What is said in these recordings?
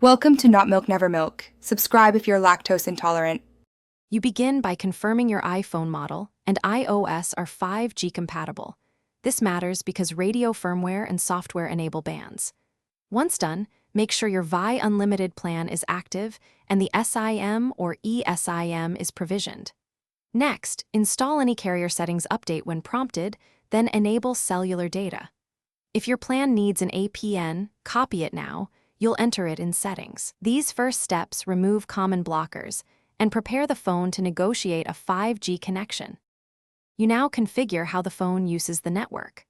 Welcome to Not Milk Never Milk. Subscribe if you're lactose intolerant. You begin by confirming your iPhone model and iOS are 5G compatible. This matters because radio firmware and software enable bands. Once done, make sure your Vi Unlimited plan is active and the SIM or eSIM is provisioned. Next, install any carrier settings update when prompted, then enable cellular data. If your plan needs an APN, copy it now. You'll enter it in Settings. These first steps remove common blockers and prepare the phone to negotiate a 5G connection. You now configure how the phone uses the network.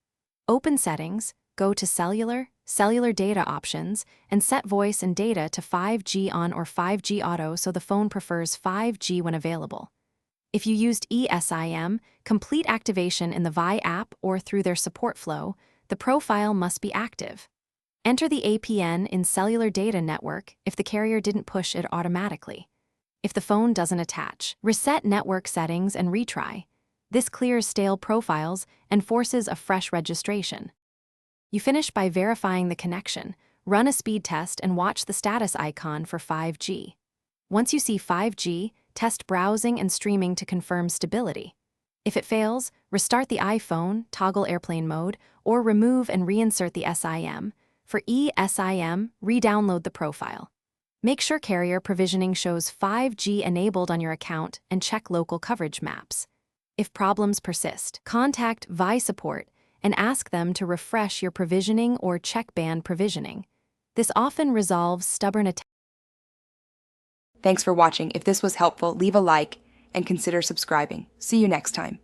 Open Settings, go to Cellular Data Options, and set voice and data to 5G on or 5G auto so the phone prefers 5G when available. If you used eSIM, complete activation in the Vi app or through their support flow. The profile must be active. Enter the APN in Cellular Data Network if the carrier didn't push it automatically. If the phone doesn't attach, reset network settings and retry. This clears stale profiles and forces a fresh registration. You finish by verifying the connection, run a speed test and watch the status icon for 5G. Once you see 5G, test browsing and streaming to confirm stability. If it fails, restart the iPhone, toggle airplane mode, or remove and reinsert the SIM. For eSIM, re-download the profile. Make sure carrier provisioning shows 5G enabled on your account and check local coverage maps. If problems persist, contact Vi Support and ask them to refresh your provisioning or check band provisioning. This often resolves stubborn attempts. Thanks for watching. If this was helpful, leave a like and consider subscribing. See you next time.